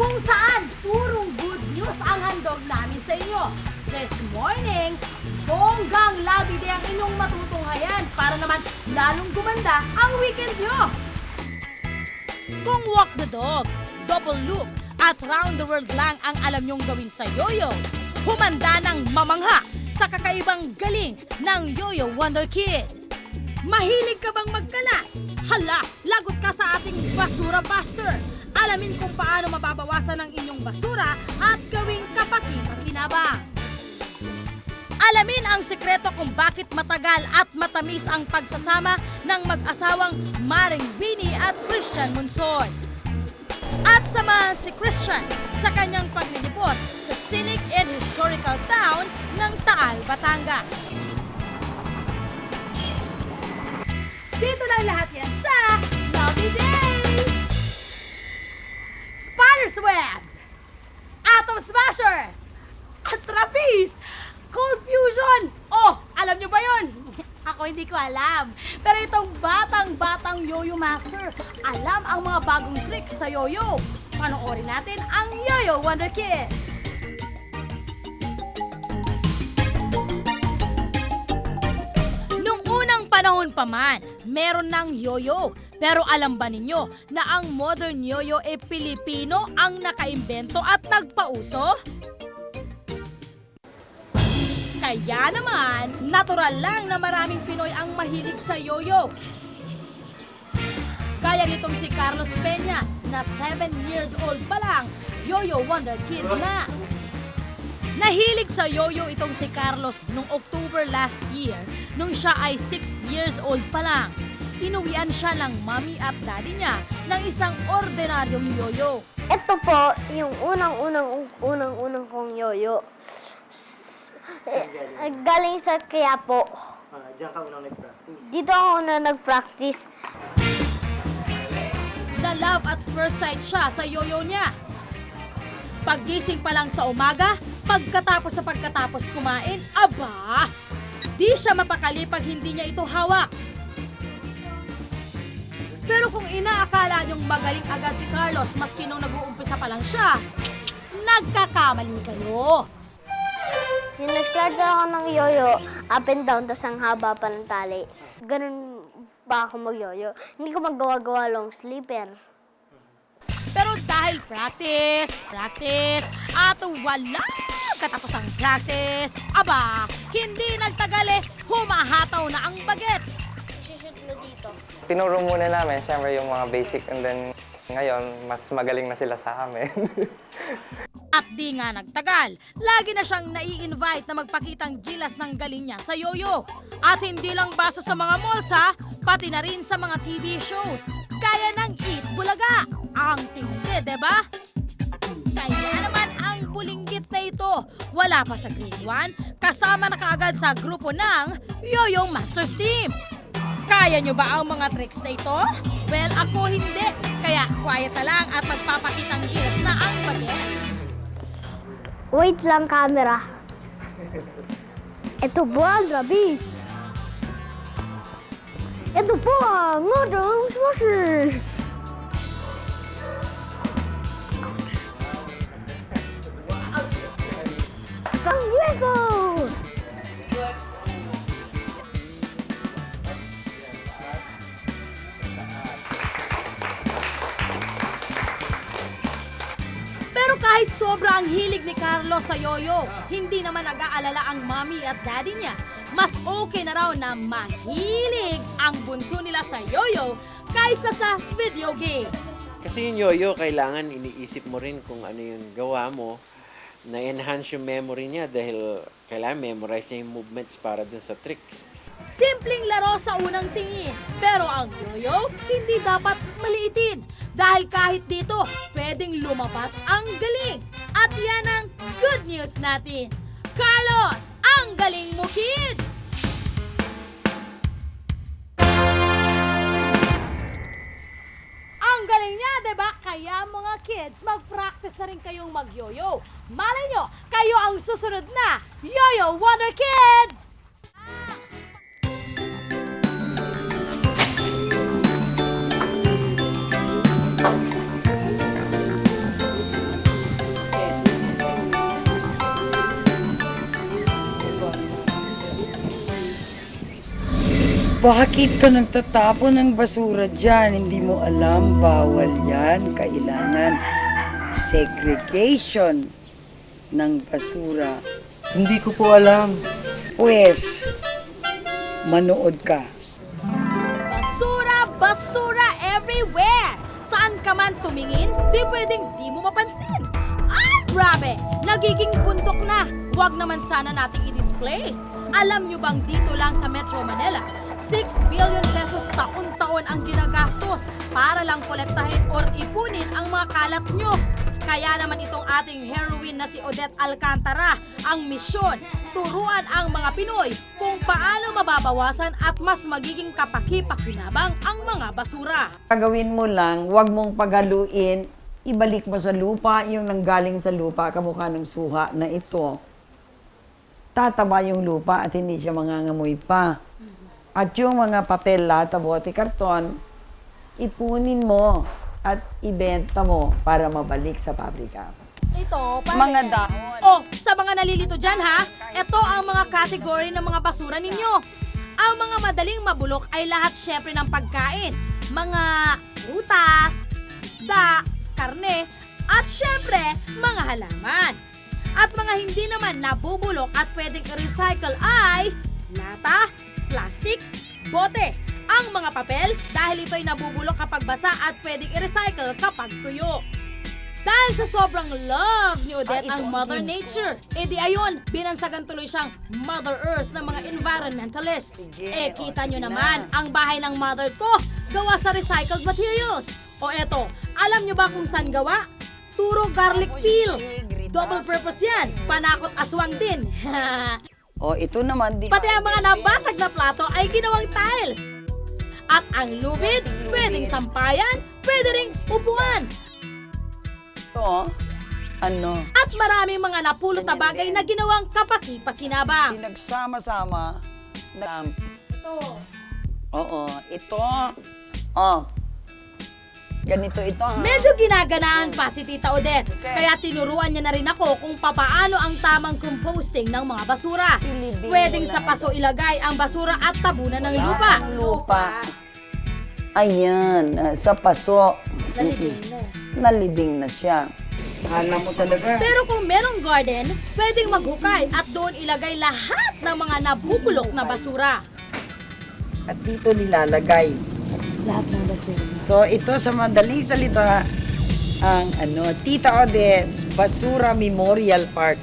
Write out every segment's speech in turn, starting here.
kung saan purong good news ang handog namin sa inyo. This morning, bonggang labide ang inyong matutunghayan para naman lalong gumanda ang weekend nyo. Kung walk the dog, double loop, at round the world lang ang alam nyong gawin sa yoyo, humanda ng mamangha sa kakaibang galing ng Yoyo Wonder Kid. Mahilig ka bang magkala? Hala, lagot ka sa ating Basura Buster. Alamin kung paano mababawasan ang inyong basura at gawing kapaki-pakinabang. Alamin ang sekreto kung bakit matagal at matamis ang pagsasama ng mag-asawang Maring Winnie at Christian Monsoy. At samahan si Christian sa kanyang paglilipot sa scenic and historical town ng Taal, Batangas. Dito lang lahat yan sa Lovely Day! Spider's Web, Atom Smasher, at Trapeze, Cold Fusion! Oh, alam nyo ba yun? Ako hindi ko alam. Pero itong batang-batang Yoyo Master, alam ang mga bagong tricks sa yoyo. Panoorin natin ang Yoyo Wonder Kid. Nung unang panahon pa man, meron ng yoyo. Pero alam ba ninyo na ang modern yoyo e Pilipino ang nakaimbento at nagpauso? Kaya naman, natural lang na maraming Pinoy ang mahilig sa yoyo. Kaya nitong si Carlos Peñas na 7 years old pa lang, Yoyo Wonder Kid na. Nahilig sa yoyo itong si Carlos noong October last year, nung siya ay 6 years old pa lang. Inuwian siya ng mommy at daddy niya ng isang ordinaryong yoyo. Ito po yung unang kong yoyo. Galing sa Quiapo. Diyan ka unang nag-practice. Dito ako na nag-practice. Na love at first sight siya sa yoyo niya. Paggising pa lang sa umaga, pagkatapos kumain, aba, di siya mapakali pag hindi niya ito hawak. Pero kung inaakala niyong magaling agad si Carlos maski nung nag-uumpisa pa lang siya, nagkakamali kayo. Yung nag-start ako ng yoyo, up and down, tas ang haba pa ng tali. Ganun ba ako mag-yoyo? Hindi ko magawa-gawa long sleeper. Pero dahil practice, at wala katapos ang practice, aba, hindi nagtagal humahataw na ang bagets. Shoot mo dito. Tinuro muna namin, syempre yung mga basic, and then ngayon, mas magaling na sila sa amin. At di nga nagtagal, lagi na siyang nai-invite na magpakitang gilas ng galing niya sa yoyo. At hindi lang basta sa mga malls ha, pati na rin sa mga TV shows. Kaya ng Eat Bulaga. Ang tindi, diba? Kaya naman ang bulinggit na ito, wala pa sa grade 1, kasama na kaagad sa grupo ng Yoyo Masters Team. Kaya nyo ba ang mga tricks na ito? Well, ako hindi. Kaya quiet na lang at magpapakitang gilas na ang bagets. Wait lang, camera. Ito po ang Trapeze. Ito po ang Atom Smasher. Ang UFO. Pero kahit sobra ang hilig ni Carlos sa yoyo, hindi naman nag-aalala ang mommy at daddy niya. Mas okay na raw na mahilig ang bunso nila sa yoyo kaysa sa video games. Kasi yung yoyo, kailangan iniisip mo rin kung ano yung gawa mo, na-enhance yung memory niya dahil kailangan memorize niya yung movements para dun sa tricks. Simpleng laro sa unang tingin, pero ang yoyo hindi dapat maliitin. Dahil kahit dito, pwedeng lumabas ang galing. At yan ang good news natin. Carlos, ang galing mo, kid! Ang galing niya, diba? Kaya mga kids, mag-practice na rin kayong mag-yoyo. Malay nyo, kayo ang susunod na Yoyo Wonder Kid! Bakit ka nagtatapon ng basura dyan? Hindi mo alam, bawal yan. Kailangan segregation ng basura. Hindi ko po alam. Pues, manood ka. Basura, basura everywhere! Saan ka man tumingin, di pwedeng di mo mapansin. Ay, grabe! Nagiging bundok na. Huwag naman sana nating i-display. Alam nyo bang dito lang sa Metro Manila, 6 billion pesos taon-taon ang ginagastos para lang kolektahin or ipunin ang mga kalat nyo. Kaya naman itong ating heroine na si Odette Alcantara, ang misyon, turuan ang mga Pinoy kung paano mababawasan at mas magiging kapaki-pakinabang ang mga basura. Gagawin mo lang, huwag mong paghaluin, ibalik mo sa lupa, yung nanggaling sa lupa, kamukha ng suha na ito. Tataba yung lupa at hindi siya mangangamoy pa. At yung mga papel, lata, bote, karton, ipunin mo at ibenta mo para mabalik sa pabrika. Ito, Mga dahon. Oh, sa mga nalilito dyan ha, ito ang mga category ng mga basura ninyo. Ang mga madaling mabulok ay lahat syempre ng pagkain. Mga prutas, isda, karne, at syempre, mga halaman. At mga hindi naman nabubulok at pwedeng i-recycle ay lata, plastic, bote. Ang mga papel dahil ito'y nabubulok kapag basa at pwedeng i-recycle kapag tuyo. Dahil sa sobrang love ni Odette ang Mother Nature, edi ayon, binansagan tuloy siyang Mother Earth ng mga environmentalists. Kita nyo naman, ang bahay ng mother ko, gawa sa recycled materials. O eto, alam nyo ba kung saan gawa? Turo garlic peel. Double purpose yan, panakot aswang din. O, ito naman, Pati ang mga nabasag na plato ay ginawang tiles. At ang lubid, pwedeng sampayan, pwede ring upuan. ito, ano, At maraming mga napulot na bagay na ginawang kapaki-pakinabang. pinagsama-sama na, Ito. oo, ito, oh, ganito ito, ha? Medyo ginaganaan pa si Tita Odette, kaya tinuruan niya na rin ako kung papaano ang tamang composting ng mga basura. Pwedeng sa paso ilagay ang basura at tabunan ng lupa. Ang lupa. Ayan, sa paso. Nalibing na siya. Alam mo talaga. Pero kung merong garden, pwedeng maghukay at doon ilagay lahat ng mga nabubulok na basura. At dito nilalagay. Lahat ng basura. So, ito sa madaling salita, ang Tita Odette's Basura Memorial Park.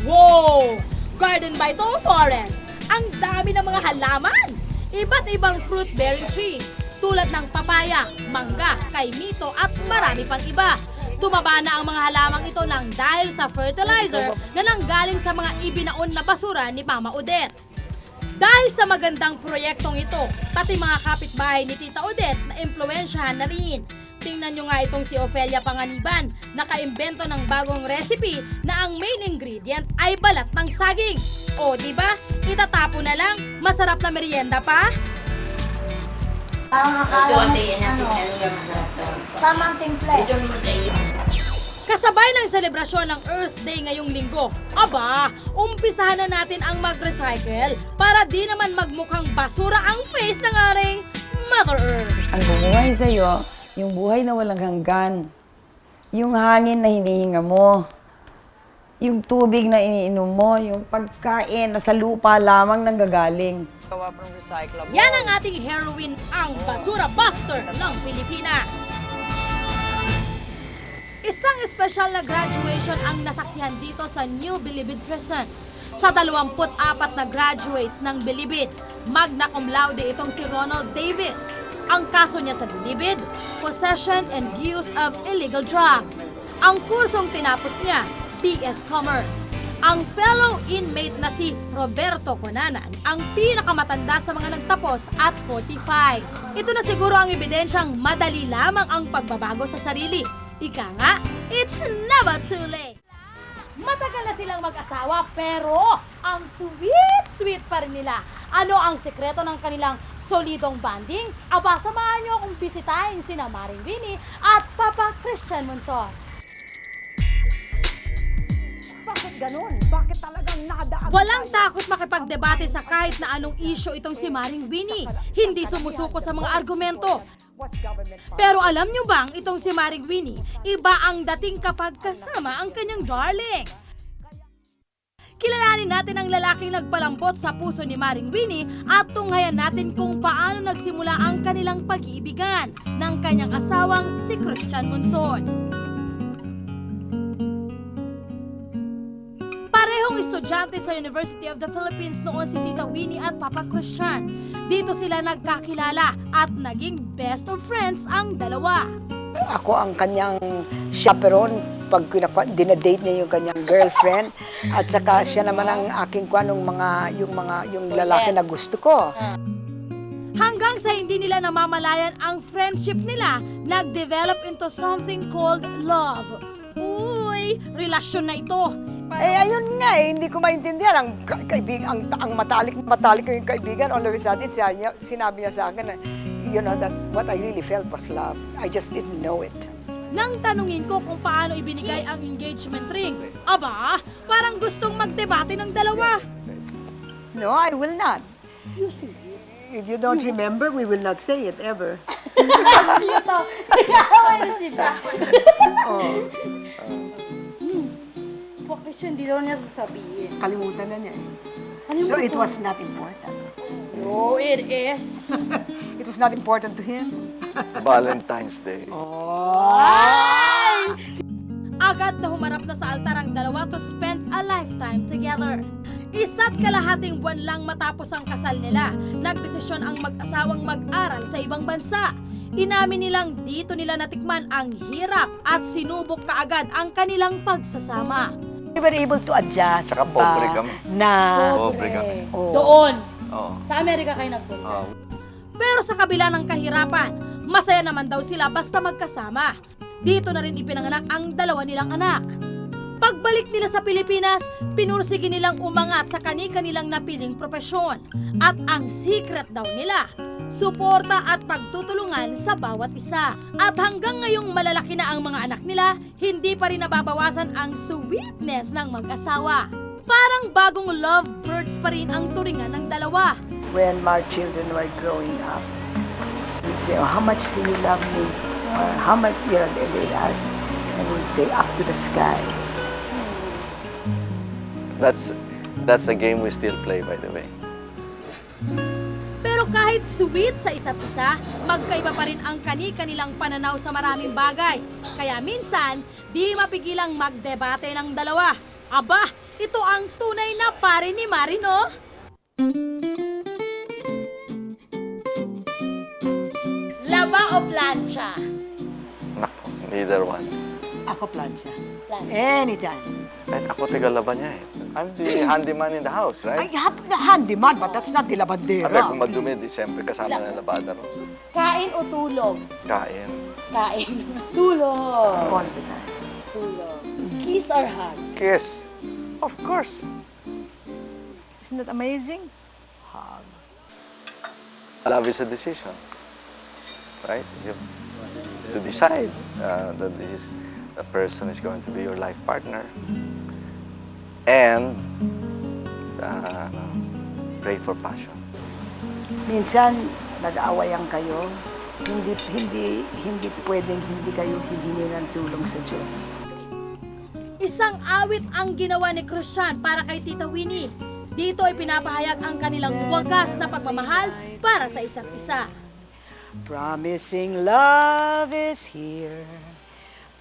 Wow! Garden by Toho Forest. Ang dami ng mga halaman. Iba't ibang fruit-bearing trees tulad ng papaya, mangga, kaimito at marami pang iba. Tumaba na ang mga halamang ito nang dahil sa fertilizer na nanggaling sa mga ibinaon na basura ni Mama Odette. Dahil sa magandang proyektong ito, pati mga kapitbahay ni Tita Odette na impluwensyahan na rin. Tingnan nyo nga itong si Ofelia Panganiban, nakaimbento ng bagong recipe na ang main ingredient ay balat ng saging. O diba, itatapon na lang, masarap na merienda pa. Ang akala mo, tamang timpla. Kasabay ng selebrasyon ng Earth Day ngayong linggo, aba, umpisahan na natin ang mag-recycle para di naman magmukhang basura ang face ng aring Mother Earth. Ang bumuhay sa'yo, yung buhay na walang hanggan, yung hangin na hinihinga mo, yung tubig na iniinom mo, yung pagkain na sa lupa lamang nanggagaling. Gawa from recyclable. Yan ang ating heroine, ang Basura Buster ng Pilipinas. Isang espesyal na graduation ang nasaksihan dito sa New Bilibid Prison. Sa 24 na graduates ng Bilibid, magna cum laude itong si Ronald Davis. Ang kaso niya sa Bilibid, possession and use of illegal drugs. Ang kursong tinapos niya, BS Commerce. Ang fellow inmate na si Roberto Conanan ang pinakamatanda sa mga nagtapos at 45. Ito na siguro ang ebidensyang madali lamang ang pagbabago sa sarili. Ika nga, it's never too late. Matagal na silang mag-asawa pero ang sweet pa rin nila. Ano ang sekreto ng kanilang solidong bonding? Aba, samahan niyo akong bisitahin sina Maring Winnie at Papa Christian Monsor. Bakit ganun? Bakit talagang nadaan? Walang takot makipagdebate sa kahit na anong issue itong si Maring Winnie. Hindi sumusuko sa mga argumento. Pero alam nyo bang itong si Maring Winnie, iba ang dating kapag kasama ang kanyang darling. Kilalanin natin ang lalaking nagpalambot sa puso ni Maring Winnie at tunghayan natin kung paano nagsimula ang kanilang pag-iibigan ng kanyang asawang si Christian Monson. Parehong estudyante sa University of the Philippines noon si Tita Winnie at Papa Christian. Dito sila nagkakilala at naging best of friends ang dalawa. Ako ang kanyang chaperon pag dinadate niya yung kanyang girlfriend at saka siya naman ang aking yung lalaki na gusto ko. Hanggang sa hindi nila namamalayan ang friendship nila, nag-develop into something called love. Uy, relasyon na ito. Ayun nga hindi ko maintindihan ang matalik ko yung kaibigan. All of a sudden, sinabi niya sa akin na, you know, that what I really felt was love. I just didn't know it. Nang tanungin ko kung paano ibinigay ang engagement ring, aba, parang gustong magdebate ng dalawa. No, I will not. If you don't remember, we will not say it ever. Bakit hindi daw niya sasabihin? Kalimutan na niya eh. So it was not important. No, it is. It was not important to him. Valentine's Day. Agad na humarap na sa altar ang dalawa to spend a lifetime together. Isa't kalahating buwan lang matapos ang kasal nila, nagdesisyon ang mag-asawang mag-aral sa ibang bansa. Inamin nilang dito nila natikman ang hirap at sinubok kaagad ang kanilang pagsasama. We were able to adjust Saka pobre kami. na Pobre kami. Doon, Oo. sa Amerika kayo nagpunta. Oo. Pero sa kabila ng kahirapan, masaya naman daw sila basta magkasama. Dito na rin ipinanganak ang dalawa nilang anak. Pagbalik nila sa Pilipinas, pinursige nilang umangat sa kani-kanilang napiling propesyon. At ang secret daw nila, suporta at pagtutulungan sa bawat isa. At hanggang ngayong malalaki na ang mga anak nila, hindi pa rin nababawasan ang sweetness ng mag-asawa. Parang bagong lovebirds pa rin ang turingan ng dalawa. When my children were growing up, we'd say, oh, how much do you love me? Or how much, you know, they'd ask, and we'd say, up to the sky. That's a game we still play, by the way. Pero kahit sweet sa isa't isa, magkaiba pa rin ang kani-kanilang pananaw sa maraming bagay. Kaya minsan, di mapigilang magdebate ng dalawa. Aba, ito ang tunay na pare ni Marino. Laba o plancha? Nako, neither one. ako plancha. Anytime. Kahit ako tiga-laban niya eh. I'm the handyman in the house, Ay, right? handyman, but that's not the labandera. Sabi, kung madumi, di siyempre kasama na labada ro. Kain o tulog? Kain. Kain. Tulog. all the time. Tulog. Kiss or hug? Kiss. Of course. Isn't that amazing? Love is a decision. Right? You have to decide that the person is going to be your life partner. And pray for passion. Minsan, nag-aawayan kayo. Hindi pwedeng hindi kayo hihingi ng tulong sa Diyos. Isang awit ang ginawa ni Christian para kay Tita Winnie. Dito ay pinapahayag ang kanilang wagas na pagmamahal para sa isa't isa. Promising love is here.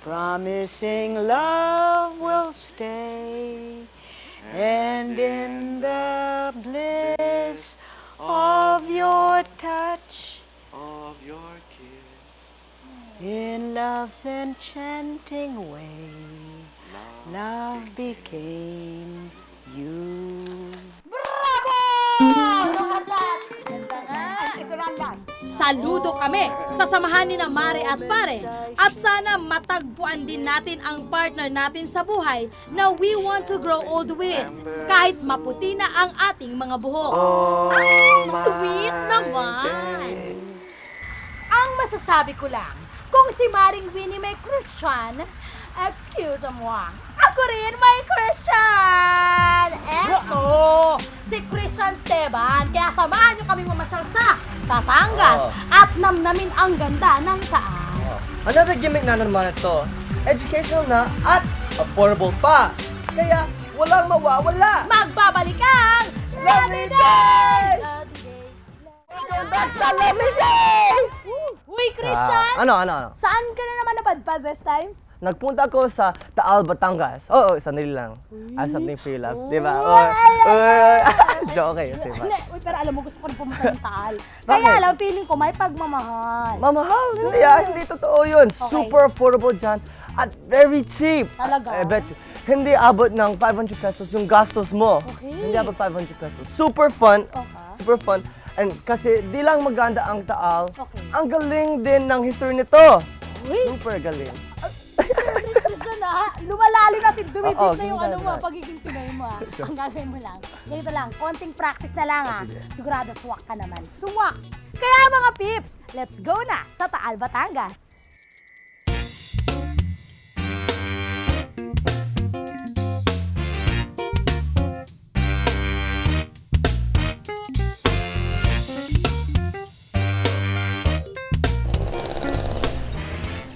Promising love will stay. And in the bliss of your touch, Of your kiss. in love's enchanting way, love became you. Saludo kami sa samahan ni na Mare at Pare at sana matagpuan din natin ang partner natin sa buhay na we want to grow old with kahit maputi na ang ating mga buhok. Ay, sweet naman! Ang masasabi ko lang, kung si Maring Winnie may Christian, excuse moi. ko rin may Christian! Eto, si Christian Esteban. Kaya samahan niyo kaming mamasyal sa Batangas at namnamin ang ganda ng Taal. Another gimmick na naman ito, educational na at affordable pa. Kaya walang mawawala. Magbabalik ang Lovely Day! Welcome back sa Lovely Day! Uy, Christian! Ano? Saan ka na naman napadpad this time? Nagpunta ko sa Taal, Batangas. Oo, sandali lang. I have something for you, love. Di ba? Joke kayo, di ba? Hindi, uy, pero alam mo, gusto ko rin pumunta ng Taal. Kaya lang, feeling ko may pagmamahal. Mamahal, hindi totoo yun. Okay. Super affordable dyan at very cheap. Talaga? I bet you. Hindi abot ng 500 pesos yung gastos mo. Okay. Hindi abot 500 pesos. Super fun. Okay. Super fun. And kasi di lang maganda ang Taal, Okay. ang galing din ng history nito. Uy, Super galing. Christian ha, lumalalim na dumidip Oo, na yung ganun ano mo, na. pagiging Pinoy mo ha. Ang gagawin mo lang, ganito lang, konting practice na lang ha. Sigurado suwak ka naman. Suwak! Kaya mga peeps, let's go na sa Taal, Batangas.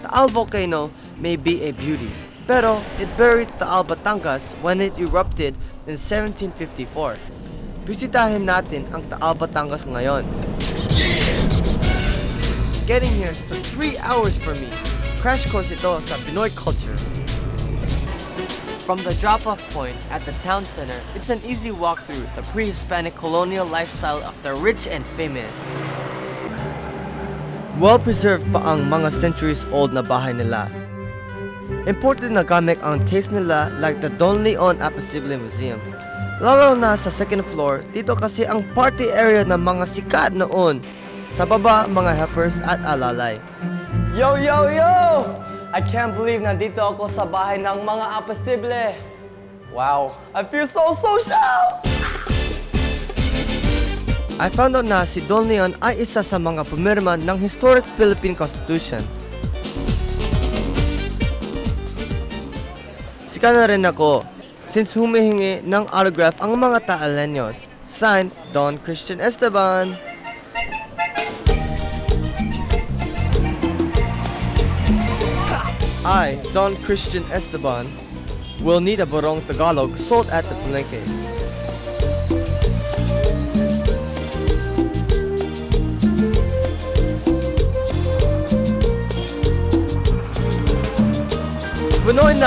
Taal volcano may be a beauty, pero it buried Taal, Batangas when it erupted in 1754. Bisitahin natin ang Taal, Batangas ngayon. Getting here took 3 hours for me. Crash course ito sa Pinoy culture. From the drop-off point at the town center, it's an easy walk through the pre-Hispanic colonial lifestyle of the rich and famous. Well-preserved pa ang mga centuries-old na bahay nila. Imported na gamit ang taste nila like the Don Leon Apacible Museum. Lalo na sa second floor, dito kasi ang party area ng mga sikat noon. Sa baba, mga helpers at alalay. Yo! I can't believe nandito ako sa bahay ng mga Apacible. Wow, I feel so social! I found out na si Don Leon ay isa sa mga pumirma ng historic Philippine Constitution. Sika na rin ako since humihingi ng autograph ang mga Taaleños. Signed, Don Christian Esteban. I, Don Christian Esteban, will need a Barong Tagalog sold at the Palengke.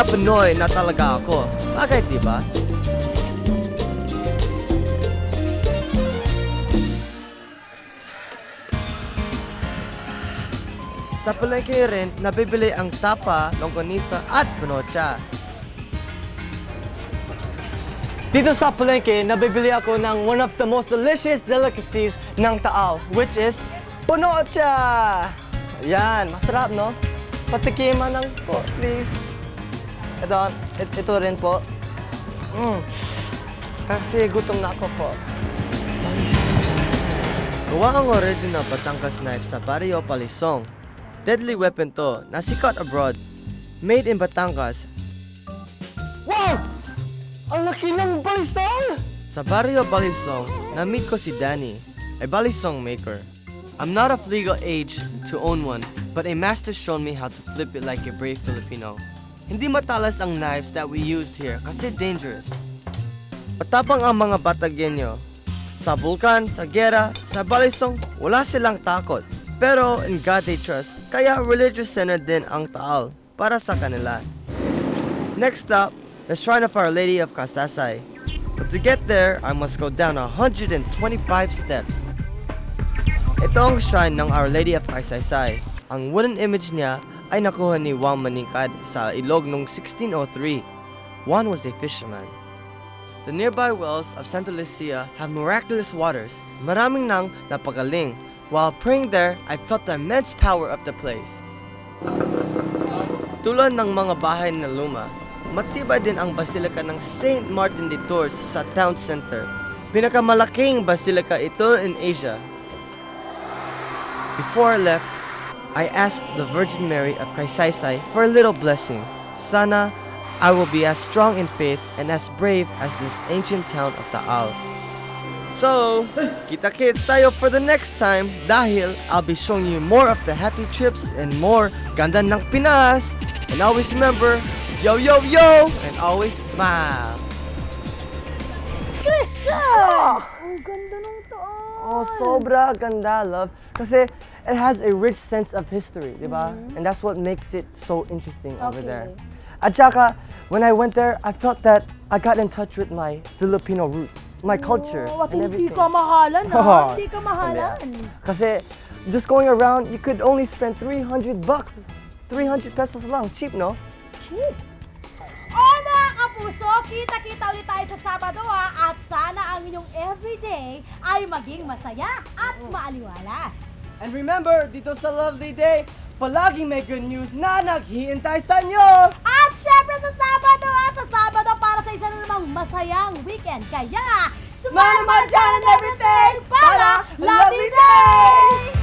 Pinoy na talaga ako. Bagay, diba? Sa palengke rin, nabibili ang tapa, longganisa at panocha. Dito sa palengke, nabibili ako ng one of the most delicious delicacies ng Taal, which is panocha! Yan, masarap, no? Patikiman lang po, please. Ito rin po. Kasi gutom na ako po. Gawa ang original Batangas knife sa Barrio Palisong. Deadly weapon to, na sikat abroad. Made in Batangas. Wow! Ang laki ng balisong! Sa Barrio Balisong, na-meet ko si Danny, a balisong maker. I'm not of legal age to own one, but a master showed me how to flip it like a brave Filipino. Hindi matalas ang knives that we used here kasi dangerous. Matapang ang mga Bataggenyo. Sa bulkan, sa gera, sa balisong, wala silang takot. Pero in God they trust, kaya religious center din ang Taal para sa kanila. Next stop, the Shrine of Our Lady of Kasasay. But to get there, I must go down 125 steps. Ito ang shrine ng Our Lady of Kasasay. Ang wooden image niya ay nakuha ni Juan Maningkad sa ilog noong 1603. Juan was a fisherman. The nearby wells of Santa Lucia have miraculous waters. Maraming nang napagaling. While praying there, I felt the immense power of the place. Tulad ng mga bahay na luma, matibay din ang Basilica ng St. Martin de Tours sa town center. Pinakamalaking basilica ito in Asia. Before I left, I asked the Virgin Mary of Kaysaysay for a little blessing. Sana I will be as strong in faith and as brave as this ancient town of Taal. So, kita-kits tayo for the next time dahil I'll be showing you more of the happy trips and more ganda ng Pinas. And always remember, yo, yo, yo, and always smile. Ang ganda ng taal. Oh, sobra ganda, love. Kasi it has a rich sense of history, di ba? And that's what makes it so interesting over there. At saka, when I went there, I felt that I got in touch with my Filipino roots, my culture, Oh, at and hindi everything. ka mahalan, ha? Oh, Hindi ka mahalan. Kasi just going around, you could only spend 300 bucks. 300 pesos lang. Cheap, no? Cheap. Oh, mga kapuso, kita-kita ulit tayo sa Sabado, ha? At sana ang inyong everyday ay maging masaya at maaliwalas. And remember, dito sa Lovely Day, palaging may good news na naghihintay sa inyo! At syempre sa Sabado, ha? Sa Sabado para sa isa na namang masayang weekend. Kaya, Smile naman dyan and everything para para Lovely Lovely Day! Day!